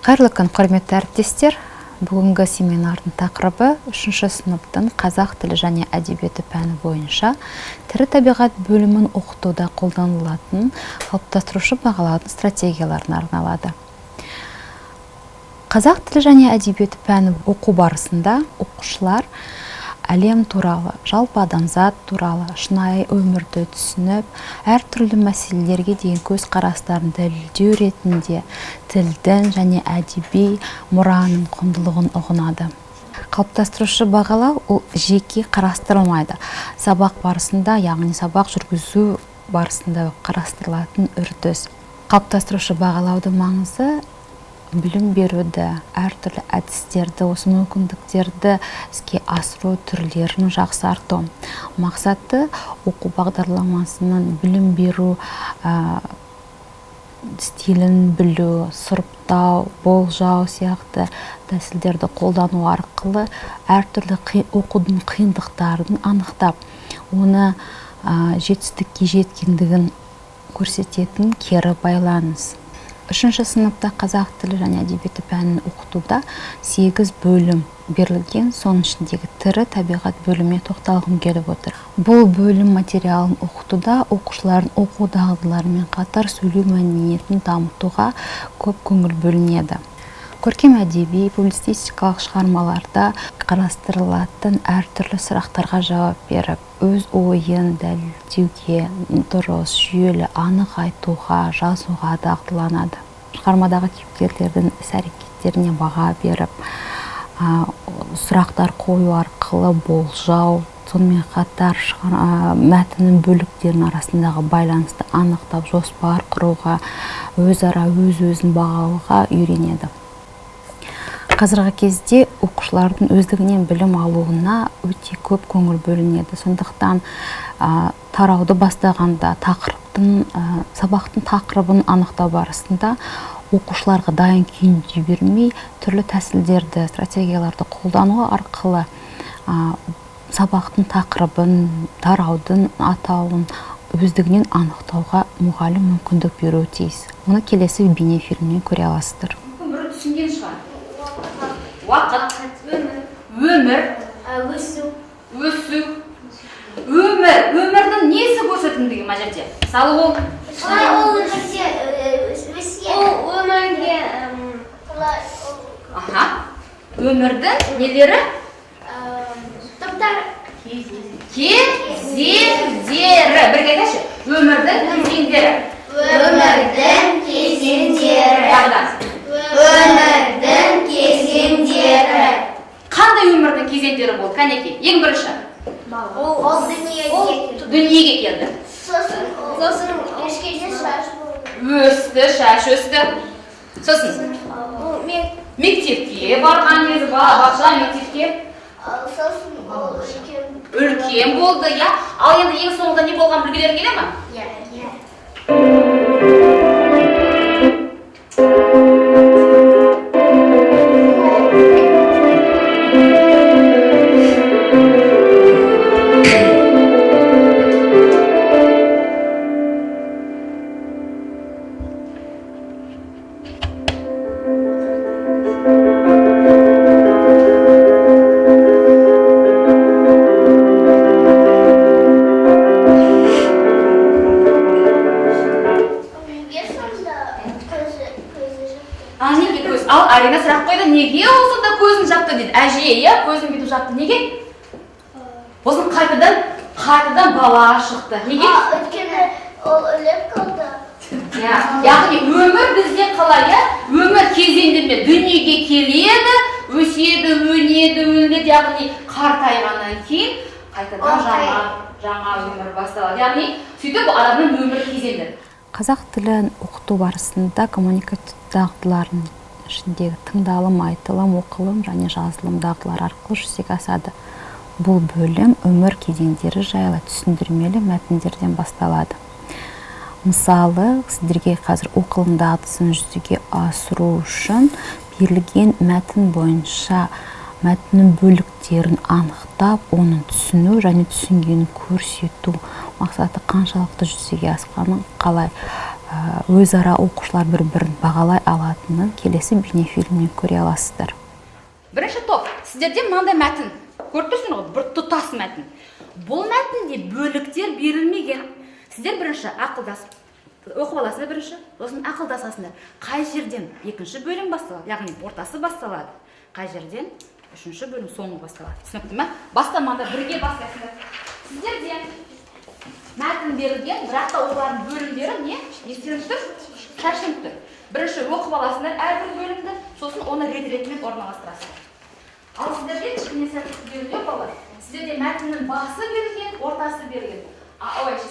Қайырлы күн, құрметті әріптестер. Бүгінгі семинардың тақырыбы 3-ші сыныптың қазақ тілі және әдебиеті пәні бойынша тірі табиғат бөлімін оқытуда қолданылатын қалыптастырушы бағалаудың стратегияларына арналады. Қазақ тілі және әдебиеті пәні оқу барысында оқушылар әлем туралы, жалпы адамзат туралы шынайы өмірді түсініп, әртүрлі мәселелерге деген көзқарастарын дәлелдеу ретінде тілдің және әдеби мұраның құндылығын ұғынады. Қалыптастырушы бағалау ол жеке қарастырылмайды. Сабақ барысында, яғни сабақ жүргізу барысында қарастырылатын үрдіс. Қалыптастырушы бағалаудың маңызы білім беруді, әртүрлі әдістерді, осы мүмкіндіктерді іске асыру түрлерін жақсарту. Мақсаты оқу бағдарламасының білім беру стилін білу, сұрыптау, болжау сияқты тәсілдерді қолдану арқылы әртүрлі оқудың қиындықтарын анықтап, оны жетістікке жеткендігін көрсететін кері байланыс. 3-ші сыныпта қазақ тілі және әдебиеті пәнін оқытуда 8 бөлім берілген, соның ішіндегі тірі табиғат бөліміне тоқталғым келіп отыр. Бұл бөлім материалын оқытуда оқушылардың оқу дағдыларымен қатар сөйлеу мәдениетін дамытуға көп көңіл бөлінеді. Көркем әдеби, публицистикалық шығармаларда қарастырылатын әртүрлі сұрақтарға жауап беріп, өз ойын дәлелдеуге, дұрыс, жүйелі, анық айтуға, жазуға дағдыланады. Шығармадағы кейіпкерлердің іс-әрекеттеріне баға беріп, сұрақтар қою арқылы болжау, сонымен қатар мәтіннің бөліктерінің арасындағы байланысты анықтап, жоспар құруға, өзара өз-өзін бағалауға үйренеді. Қазіргі кезде оқушылардың өздігінен білім алуына өте көп көңіл бөлінеді. Сондықтан тарауды бастағанда сабақтың тақырыбын анықтау барысында оқушыларға дайын күйінде бермей, түрлі тәсілдерді, стратегияларды қолдану арқылы сабақтың тақырыбын, тараудың атауын өздігінен анықтауға мұғалім мүмкіндік беруі тиіс. Оны келесі бейнефильмнен көре аласыздар. Бір түсінген шығар. Уақыт, өмір, өсу. Өмірдің несі көрсетілген ма жерде? Мысалы ол өмірге өмірдің нелері? топтар Кезеңдері. Бірге айтайықшы. Өмірдің кезеңдері. өмірдің кезеңдері Қандай өмірдің кезеңдері болды? Кәнеки, ең бірінші. ол Дүниеге келді. сосын шаш Өсті, шаш өсті. Сосын мектепке барған кезі, бақша мектепке сосын үлкен болды, я? Ал енді ең соңында не болған білгілерің келе ма? Ал Арина сұрақ қойды, неге ол сонда көзін жапты дейді. Әже, көзін бүйтіп жапты. Неге? Осын қайтадан бала шықты. Неге? өйткені ол өліп қалды. Яғни өмір бізде қалай, өмір кезеңдермен дүниеге келеді, өседі, өнеді, яғни қартайғаннан кейін қайтадан жаңа өмір басталады. Яғни сөйтіп адамның өмір кезеңдері. Қазақ тілін оқыту барысында коммуникатив дағдыларын ішіндегі тыңдалым, айтылым, оқылым және жазылым дағдылары арқылы жүзеге асады. Бұл бөлім өмір кезеңдері жайлы түсіндірмелі мәтіндерден басталады. Мысалы, сіздерге қазір оқылым дағдысын жүзеге асыру үшін берілген мәтін бойынша мәтіннің бөліктерін анықтап, оны түсіну және түсінгенін көрсету мақсаты қаншалықты жүзеге асқанын қалай өзара оқушылар бір-бірін бағалай алатынын келесі бейнефильмнен көре аласыздар. Бірінші топ, сіздерде мынандай мәтін. Көріп тұрсыңдар ғой, бір тұтас мәтін. Бұл мәтінде бөліктер берілмеген. Сіздер бірінші ақылдасып, оқып аласыңдар бірінші, сосын ақылдасасыңдар. Қай жерден екінші бөлім басталады, яғни ортасы басталады. Қай жерден үшінші бөлім соңы басталады. Түсінікті ме? Бастаманда бірге бастайсыңдар. Сіздерден мәтін берілген, бірақ та олардың бөлімдері не? Естіліп тұр, шашылып тұр. Бірінші оқып аласыңдар әрбір бөлімді, сосын оны рет-ретімен орналастырасыңдар. Ал сіздерде кішкене сәттік берілген балалар. Сіздерде мәтіннің басы берілген, ортасы берілген.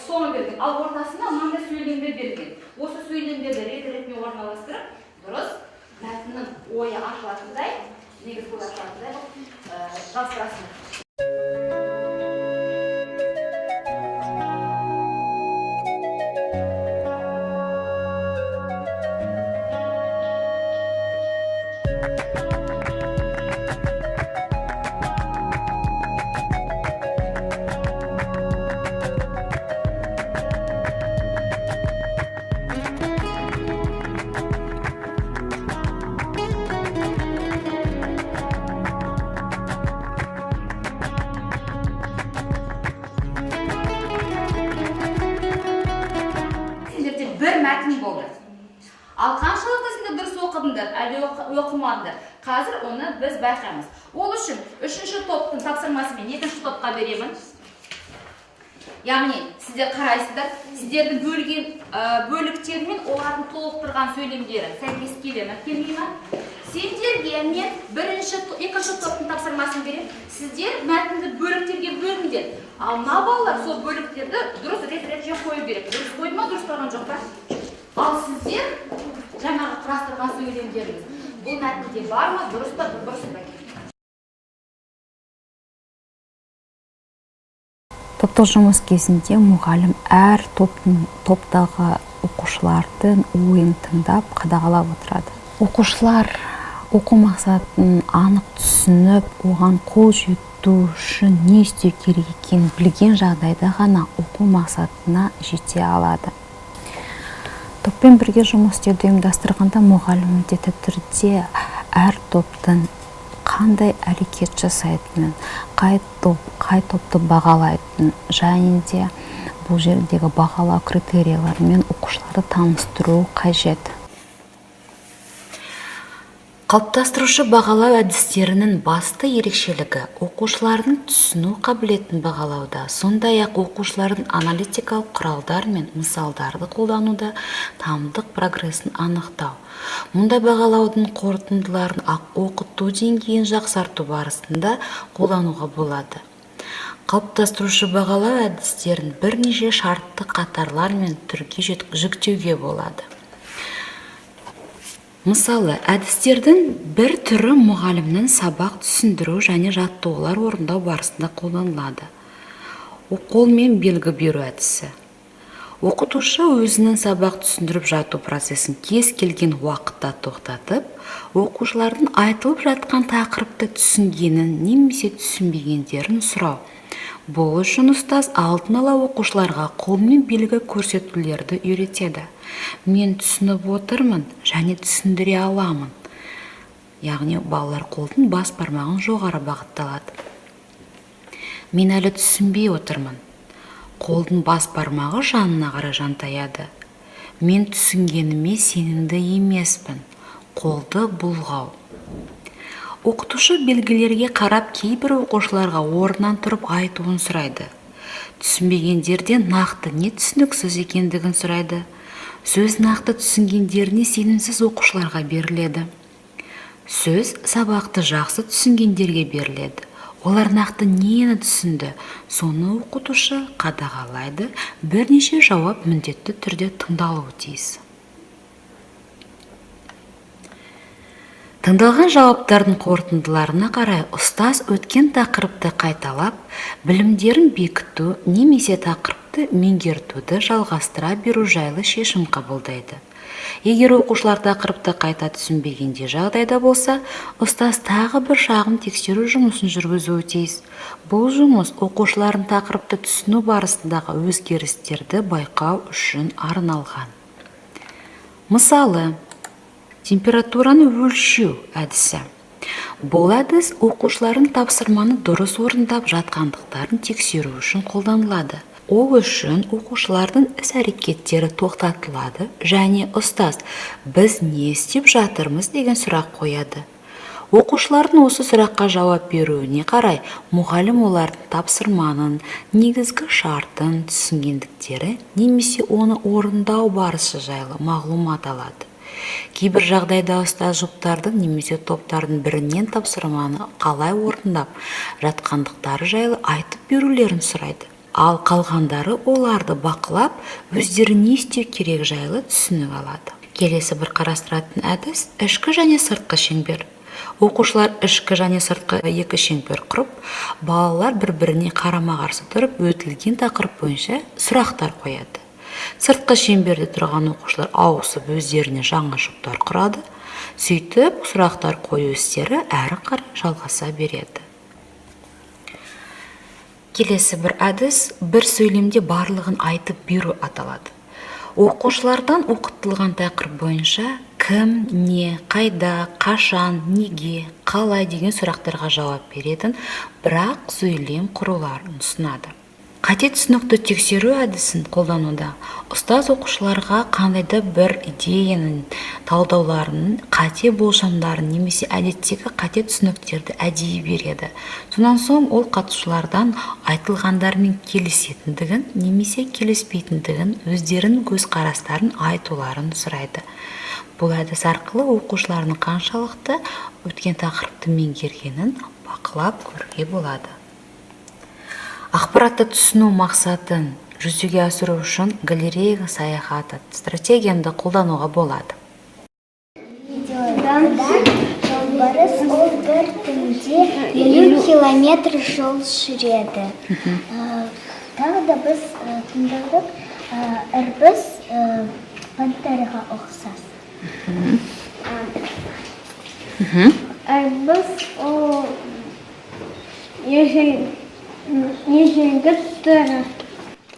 Соңы берілген. Ал ортасында мынандай сөйлемдер берілген. Осы сөйлемдерді рет-ретімен орналастырып, дұрыс мәтіннің ойы ашылатындай, негізгі ой ашылатындай жаздырасыңдар. Бір мәтін болды. Ал қаншалықты сендер дұрыс оқыдыңдар, әлде оқымадыңдар. Қазір оны біз байқаймыз. Ол үшін үшінші топтың тапсырмасымен екінші топқа беремін. Яғни сіздер қарайсыздар, сіздердің бөлген бөліктермен олардың толықтырған сөйлемдері сәйкес келе ме, келмей ме? Сендерге мен екінші топтың тапсырмасын беремін. Сіздер мәтінді бөліктерге бөліңдер. Ал мына балалар сол бөліктерді дұрыс рет-ретке қою керек. Дұрыс қойды ма, дұрыс қойған жоқ па? Ал сіздер жаңағы құрастырған сөйлемдеріңіз бұл мәтінде бар ма, дұрыс па, дұрыс па? Топтық жұмыс кезінде мұғалім әр топтағы оқушылардың ойын тыңдап, қадағалап отырады. Оқушылар оқу мақсатын анық түсініп, оған қол жету үшін не істеу керек екенін білген жағдайда ғана оқу мақсатына жете алады. Топпен бірге жұмыс істеуді ұйымдастырғанда мұғалім міндетті түрде әр топтың қандай әрекет жасайтынын, қай топты бағалайтынын және де бұл жердегі бағалау критерияларымен оқушыларды таныстыру қажет. Қалыптастырушы бағалау әдістерінің басты ерекшелігі оқушылардың түсіну қабілетін бағалауда, сондай-ақ оқушылардың аналитикалық құралдар мен мысалдарды қолдануда танымдық прогресін анықтау. Мұндай бағалаудың қорытындыларын оқыту деңгейін жақсарту барысында қолдануға болады. Қалыптастырушы бағалау әдістерін бірнеше шартты қатарлар мен түрге жіктеуге болады. Мысалы, әдістердің бір түрі мұғалімнің сабақ түсіндіру және жаттығулар орындау барысында қолданылады. Қолмен белгі беру әдісі. Оқытушы өзінің сабақ түсіндіріп жату процесін кез келген уақытта тоқтатып, оқушылардың айтылып жатқан тақырыпты түсінгенін немесе түсінбегендерін сұрау. Бұл үшін ұстаз алдын ала оқушыларға қолмен белгі көрсетулерді үйретеді. Мен түсініп отырмын және түсіндіре аламын. Яғни балалар қолдың бас бармағын жоғары бағытталады. Мен әлі түсінбей отырмын. Қолдың бас бармағы жанына қарай жантаяды. Мен түсінгеніме сенімді емеспін. Қолды бұлғау. Оқытушы белгілерге қарап кейбір оқушыларға орнынан тұрып айтуын сұрайды. Түсінбегендерден нақты не түсініксіз екендігін сұрайды. Сөз нақты түсінгендеріне сенімсіз оқушыларға беріледі. Сөз сабақты жақсы түсінгендерге беріледі. Олар нақты нені түсінді, соны оқытушы қадағалайды, бірнеше жауап міндетті түрде тыңдалуы тиіс. Тыңдалған жауаптардың қорытындыларына қарай ұстаз өткен тақырыпты қайталап, білімдерін бекіту немесе тақырыпты меңгертуді жалғастыра беру жайлы шешім қабылдайды. Егер оқушылар тақырыпты қайта түсінбегенде жағдайда болса, ұстаз тағы бір шағын тексеру жұмысын жүргізуі тиіс. Бұл жұмыс оқушылардың тақырыпты түсіну барысындағы өзгерістерді байқау үшін арналған. Мысалы, температураны өлшеу әдісі. Бұл әдіс оқушылардың тапсырманы дұрыс орындап жатқандықтарын тексеру үшін қолданылады. Ол үшін оқушылардың іс-әрекеттері тоқтатылады және ұстаз біз не істеп жатырмыз деген сұрақ қояды. Оқушылардың осы сұраққа жауап беруіне қарай мұғалім олардың тапсырманың негізгі шартын түсінгендіктері немесе оны орындау барысы жайлы мағлұмат алады. Кейбір жағдайда ұстаз жұптардың немесе топтардың бірінен тапсырманы қалай орындап жатқандықтары жайлы айтып берулерін сұрайды. Ал қалғандары оларды бақылап, өздері не істеу керек жайлы түсінік алады. Келесі бір қарастыратын әдіс ішкі және сыртқы шеңбер. Оқушылар ішкі және сыртқы екі шеңбер құрып, балалар бір-біріне қарама-қарсы тұрып, өтілген тақырып бойынша сұрақтар қояды. Сыртқы шеңберде тұрған оқушылар ауысып өздеріне жаңа жұптар құрады. Сөйтіп, сұрақтар қою істері әрі қарай жалғаса береді. Келесі бір әдіс бір сөйлемде барлығын айтып беру аталады. Оқушылардан оқытылған тақырып бойынша кім, не, қайда, қашан, неге, қалай деген сұрақтарға жауап беретін, бірақ сөйлем құруларын ұсынады. Қате түсінікті тексеру әдісін қолдануда ұстаз оқушыларға қандайда бір идеяның талдауларының қате болжамдарын немесе әдеттегі қате түсініктерді әдейі береді. Сонан соң ол қатысушылардан айтылғандармен келісетіндігін немесе келіспейтіндігін, өздерінің көзқарастарын айтуларын сұрайды. Бұл әдіс арқылы оқушылардың қаншалықты өткен тақырыпты меңгергенін бақылап көруге болады. Ақпаратты түсіну мақсатын жүзеге асыру үшін галереяға саяхаты стратегияны қолдануға болады. Жолбарыс ол бір түнде 50 километр жол жүреді. Тағы да біз тыңдадық, ірбіз пантераға ұқсас. Ірбіз ол ежелгі түрі.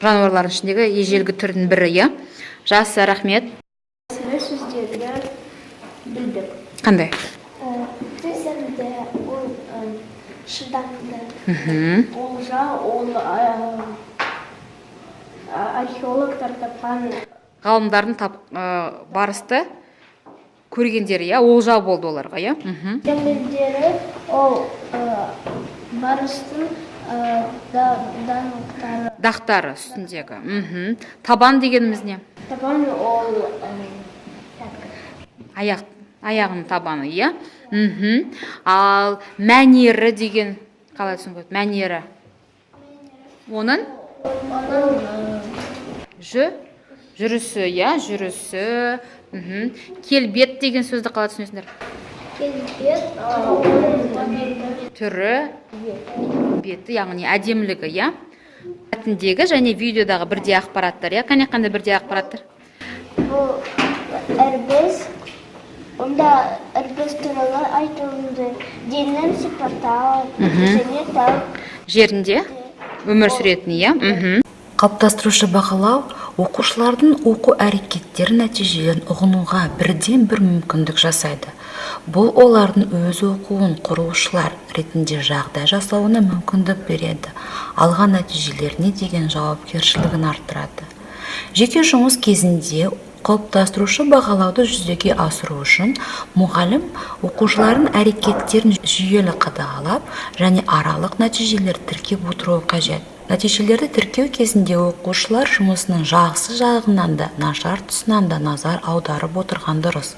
Жануарлардың ішіндегі ежелгі түрдің бірі, иә? Жақсы, рахмет. Сөздерді білдік. Қандай? Төзімді, ол шыдамды. Олжа, ол археологтар тапқан. Ғалымдардың барысты көргендері, иә? Олжа болды оларға, иә? Демелдері, ол барыстың Дақтары үстіндегі. Табан дегеніміз не? Табан ол Аяғының табаны, иә? Ал мәнері деген, қалай түсініп өт? Мәнері? Оның? Жүрісі, иә? Жүрісі. Келбет деген сөзді қалай түсінесіңдер? келбет, түрі, беті, яғни әдемілігі, иә? Мәтіндегі және видеодағы бірдей ақпараттар, иә? Қандай бірдей ақпараттар? бұл ірбіз, онда ірбіз туралы айтылды, деннің сипаттауы, және тау Жерінде өмір сүретін, иә? Қалыптастырушы бағалау оқушылардың оқу әрекеттері нәтижелерін ұғынуға бірден бір мүмкіндік жасайды. Бұл олардың өз оқуын құрушылар ретінде жағдай жасауына мүмкіндік береді. Алған нәтижелеріне деген жауапкершілігін арттырады. Жеке жұмыс кезінде қалыптастырушы бағалауды жүзеге асыру үшін мұғалім оқушылардың әрекеттерін жүйелі қадағалап және аралық нәтижелер тіркеп отыруы қажет. Нәтижелерді тіркеу кезінде оқушылар жұмысының жақсы жағынан да, нашар тұсынан да назар аударып отырған дұрыс.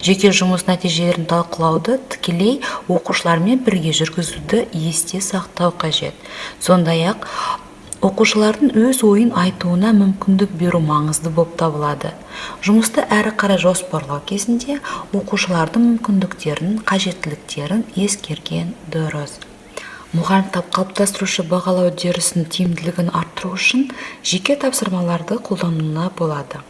Жеке жұмыс нәтижелерін талқылауды тікелей оқушылармен бірге жүргізуді есте сақтау қажет. Сондай-ақ оқушылардың өз ойын айтуына мүмкіндік беру маңызды болып табылады. Жұмысты әрі қарай жоспарлау кезінде оқушылардың мүмкіндіктерін, қажеттіліктерін ескерген дұрыс. Мұғалім қалыптастырушы бағалау үдерісінің тиімділігін арттыру үшін жеке тапсырмаларды қолдануына болады.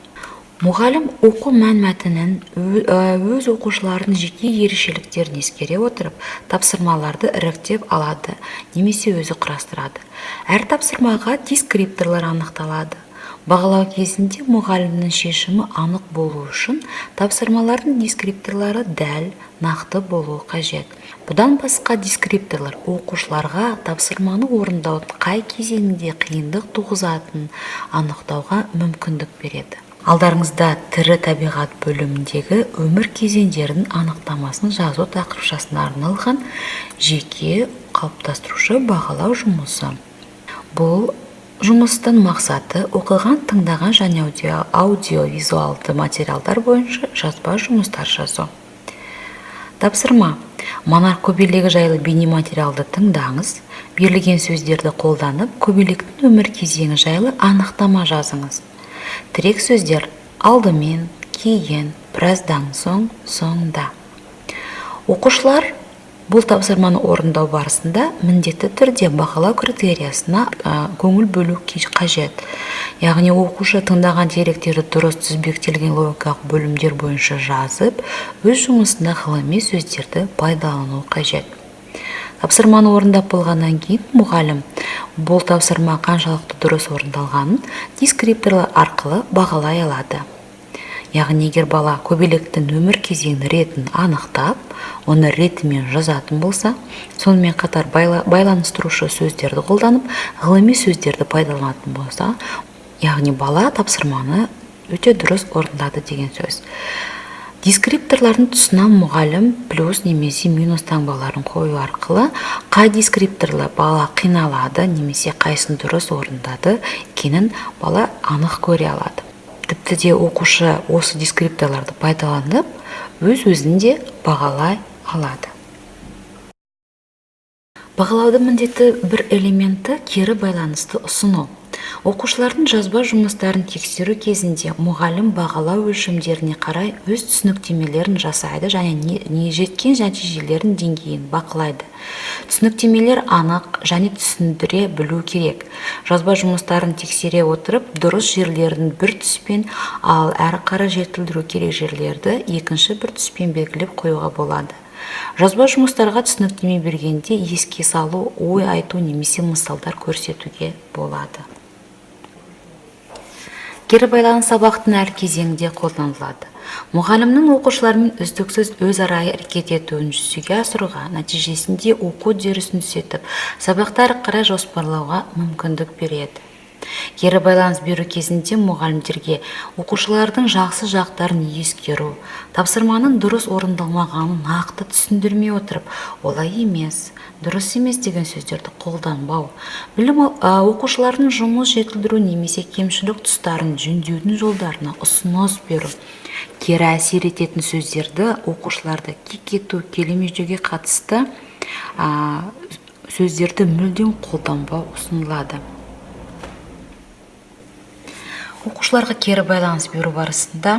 Мұғалім оқу мәнмәтінін өз оқушылардың жеке ерекшеліктерін ескере отырып, тапсырмаларды іріктеп алады, немесе өзі құрастырады. Әр тапсырмаға дескрипторлар анықталады. Бағалау кезінде мұғалімнің шешімі анық болу үшін тапсырмалардың дескрипторлары дәл, нақты болуы қажет. Бұдан басқа дескрипторлар оқушыларға тапсырманы орындаудың қай кезеңінде қиындық туғызатынын анықтауға мүмкіндік береді. Алдарыңызда тірі табиғат бөліміндегі өмір кезеңдерінің анықтамасын жазу тақырыпшасына арналған жеке қалыптастырушы бағалау жұмысы. Бұл жұмыстың мақсаты оқыған, тыңдаған және аудиовизуалды материалдар бойынша жазба жұмыстар жазу. Тапсырма. Монарх көбелегі жайлы бейнематериалды тыңдаңыз. Берілген сөздерді қолданып, көбелектің өмір кезеңі жайлы анықтама жазыңыз. Тірек сөздер алдымен, кейін, біраздан соң, соңда. Оқушылар бұл тапсырманы орындау барысында міндетті түрде бағалау критериясына көңіл бөлу қажет. Яғни оқушы тыңдаған деректерді дұрыс тізбектелген логикалық бөлімдер бойынша жазып, өз жұмысында ғылыми сөздерді пайдалану қажет. Тапсырманы орындап болғаннан кейін мұғалім бұл тапсырма қаншалықты дұрыс орындалғанын дескрипторлар арқылы бағалай алады. Яғни егер бала көбелектің өмір кезеңінің ретін анықтап, оны ретімен жазатын болса, сонымен қатар байланыстырушы сөздерді қолданып, ғылыми сөздерді пайдаланатын болса, яғни бала тапсырманы өте дұрыс орындады деген сөз. Дескрипторлардың тұсына мұғалім плюс немесе минус таңбаларын қою арқылы қай дескрипторлы бала қиналады немесе қайсын дұрыс орындады екенін бала анық көре алады. Тіпті де оқушы осы дескрипторларды пайдаланып, өз-өзін де бағалай алады. Бағалаудың міндетті бір элементі кері байланысты ұсыну. Оқушылардың жазба жұмыстарын тексеру кезінде мұғалім бағалау өлшемдеріне қарай өз түсініктемелерін жасайды және жеткен нәтижелердің деңгейін бақылайды. Түсініктемелер анық және түсіндіре білу керек. Жазба жұмыстарын тексере отырып, дұрыс жерлерін бір түспен, ал әрі қарай жетілдіру керек жерлерді екінші бір түспен белгілеп қоюға болады. Жазба жұмыстарға түсініктеме бергенде еске салу, ой айту немесе мысалдар көрсетуге болады. Кері байланыс сабақтың әр кезеңінде қолданылады. Мұғалімнің оқушылармен үздіксіз өзара әрекет етуін жүзеге асыруға, нәтижесінде оқу үдерісін түзетіп, сабақтар қарай жоспарлауға мүмкіндік береді. Кері байланыс беру кезінде мұғалімдерге оқушылардың жақсы жақтарын ескеру, тапсырманың дұрыс орындалмағанын нақты түсіндірмей отырып, олай емес, дұрыс емес деген сөздерді қолданбау, оқушылардың жұмыс жетілдіру немесе кемшілік тұстарын жөндеудің жолдарына ұсыныс беру, кері әсер ететін сөздерді оқушыларды кекету, келемеждеуге қатысты сөздерді мүлдем қолданбау ұсынылады. Оқушыларға кері байланыс беру барысында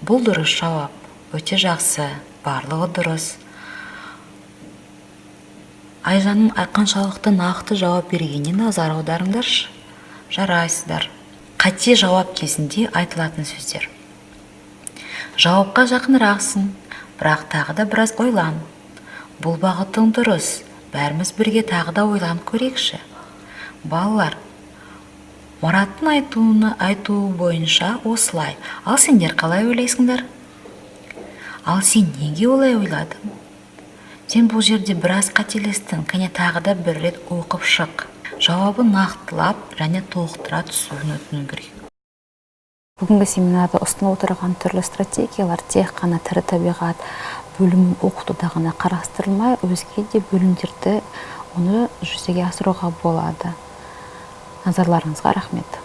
бұл дұрыс жауап, өте жақсы, барлығы дұрыс. Айжанның қаншалықты нақты жауап бергеніне назар аударыңдаршы. Жарайсыздар. Қате жауап кезінде айтылатын сөздер. Жауапқа жақынырақсың, бірақ тағы да біраз ойлан. Бұл бағытың дұрыс, бәріміз бірге тағы да ойлан көрекші. Балалар, Мараттың айтуы бойынша осылай. Ал сендер қалай ойлайсыңдар? Ал сен неге олай ойладың? Сен бұл жерде біраз қателестің, кәне тағы да бір рет оқып шық. Жауабы нақтылап және толықтыра түсуін өтіну керек. Бүгінгі семинарда ұсынылып отырған түрлі стратегиялар тек қана тірі табиғат бөлімін оқытуда ғана қарастырылмай, өзге де бөлімдерді оны жүзеге асыруға болады. Назарларыңызға рахмет.